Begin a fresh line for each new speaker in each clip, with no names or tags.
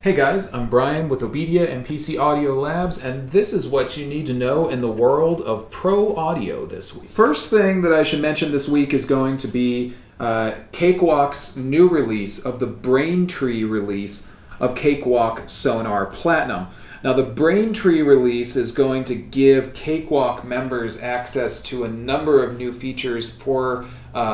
Hey guys, I'm Brian with OBEDIA and PC Audio Labs, and this is what you need to know in the world of pro audio this week. First thing that I should mention this week is going to be Cakewalk's new release of the Braintree release of Cakewalk Sonar Platinum. Now the Braintree release is going to give Cakewalk members access to a number of new features for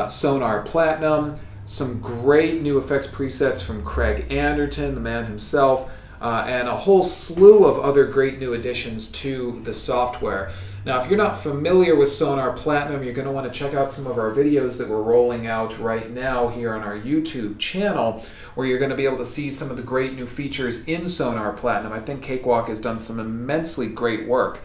Sonar Platinum. Some great new effects presets from Craig Anderton, the man himself, and a whole slew of other great new additions to the software. Now, if you're not familiar with Sonar Platinum, you're going to want to check out some of our videos that we're rolling out right now here on our YouTube channel, where you're going to be able to see some of the great new features in Sonar Platinum. I think Cakewalk has done some immensely great work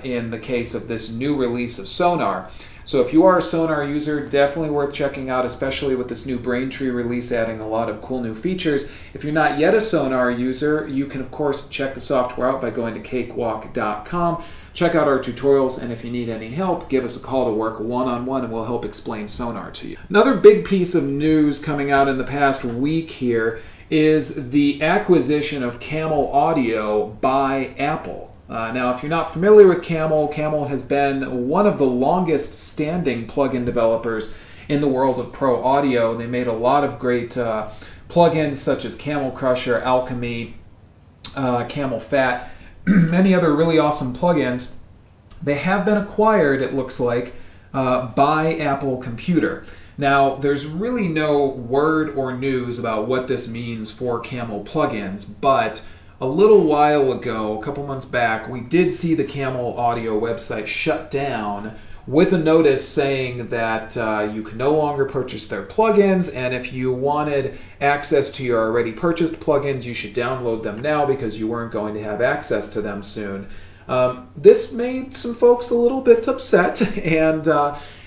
in the case of this new release of Sonar. So if you are a Sonar user, definitely worth checking out, especially with this new Braintree release adding a lot of cool new features. If you're not yet a Sonar user, you can of course check the software out by going to cakewalk.com. Check out our tutorials, and if you need any help, give us a call to work one-on-one and we'll help explain Sonar to you. Another big piece of news coming out in the past week here is the acquisition of Camel Audio by Apple. Now, if you're not familiar with Camel, Camel has been one of the longest standing plugin developers in the world of pro audio. They made a lot of great plugins such as Camel Crusher, Alchemy, Camel Fat, many other really awesome plugins. They have been acquired, it looks like, by Apple Computer. Now, there's really no word or news about what this means for Camel plugins, but a little while ago, a couple months back, we did see the Camel Audio website shut down with a notice saying that you can no longer purchase their plugins, and if you wanted access to your already purchased plugins, you should download them now because you weren't going to have access to them soon. This made some folks a little bit upset, and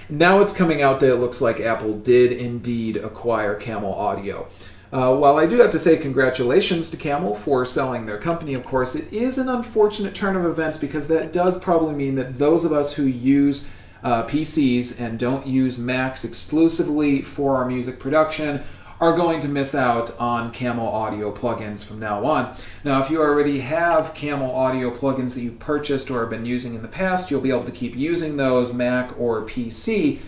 now it's coming out that it looks like Apple did indeed acquire Camel Audio. While I do have to say congratulations to Camel for selling their company, of course, it is an unfortunate turn of events because that does probably mean that those of us who use PCs and don't use Macs exclusively for our music production are going to miss out on Camel Audio plugins from now on. Now, if you already have Camel Audio plugins that you've purchased or have been using in the past, you'll be able to keep using those Mac or PC.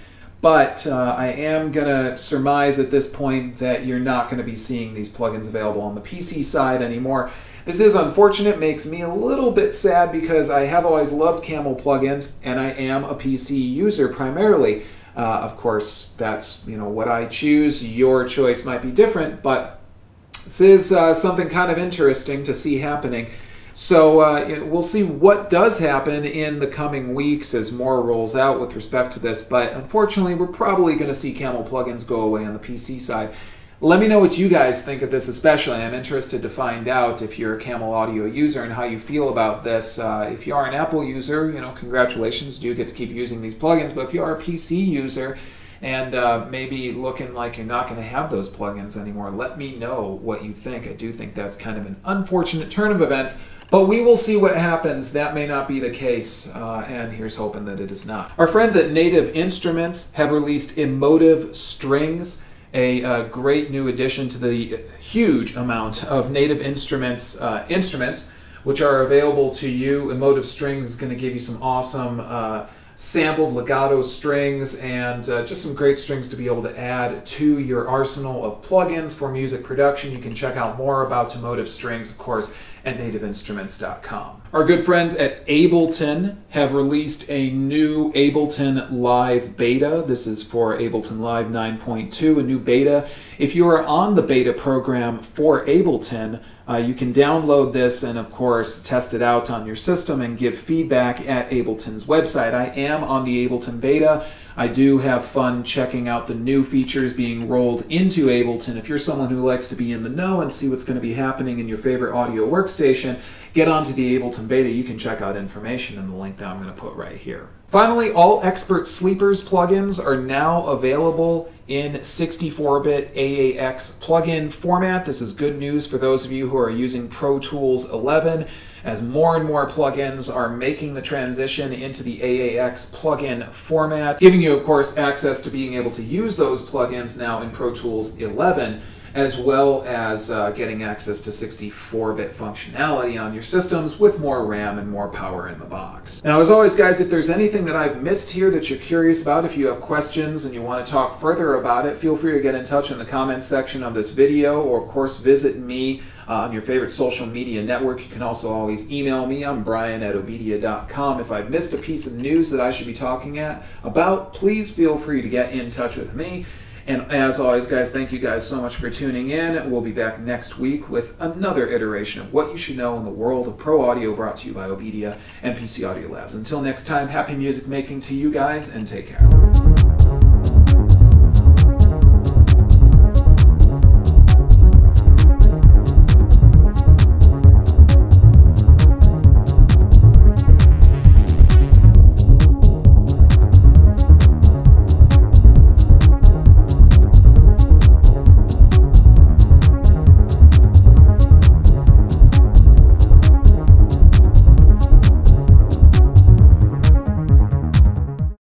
But I am going to surmise at this point that you're not going to be seeing these plugins available on the PC side anymore. This is unfortunate, makes me a little bit sad because I have always loved Camel plugins and I am a PC user primarily. Of course, that's what I choose. Your choice might be different, but this is something kind of interesting to see happening. So we'll see what does happen in the coming weeks as more rolls out with respect to this, but unfortunately we're probably going to see Camel plugins go away on the PC side. Let me know what you guys think of this especially. I'm interested to find out if you're a Camel Audio user and how you feel about this. If you are an Apple user, congratulations, you do get to keep using these plugins, but if you are a PC user and maybe looking like you're not going to have those plugins anymore, let me know what you think. I do think that's kind of an unfortunate turn of events, but we will see what happens. That may not be the case, and here's hoping that it is not. Our friends at Native Instruments have released Emotive Strings, a great new addition to the huge amount of Native Instruments instruments which are available to you. Emotive Strings is going to give you some awesome sampled legato strings and just some great strings to be able to add to your arsenal of plugins for music production. You can check out more about Emotive Strings, of course, at nativeinstruments.com. Our good friends at Ableton have released a new Ableton Live beta. This is for Ableton Live 9.2, a new beta. If you are on the beta program for Ableton, you can download this and, of course, test it out on your system and give feedback at Ableton's website. I am on the Ableton beta. I do have fun checking out the new features being rolled into Ableton. If you're someone who likes to be in the know and see what's going to be happening in your favorite audio workstation, get onto the Ableton beta. You can check out information in the link that I'm going to put right here. Finally, all Expert Sleepers plugins are now available in 64-bit AAX plugin format. This is good news for those of you who are using Pro Tools 11, as more and more plugins are making the transition into the AAX plugin format, giving you, of course, access to being able to use those plugins now in Pro Tools 11, as well as getting access to 64-bit functionality on your systems with more RAM and more power in the box. Now, as always, guys, if there's anything that I've missed here that you're curious about, if you have questions and you want to talk further about it, feel free to get in touch in the comments section of this video, or of course visit me on your favorite social media network. You can also always email me. I'm brian@obedia.com. If I've missed a piece of news that I should be talking about, please feel free to get in touch with me. And as always, guys, thank you guys so much for tuning in. We'll be back next week with another iteration of what you should know in the world of pro audio, brought to you by OBEDIA and PC Audio Labs. Until next time, happy music making to you guys, and take care.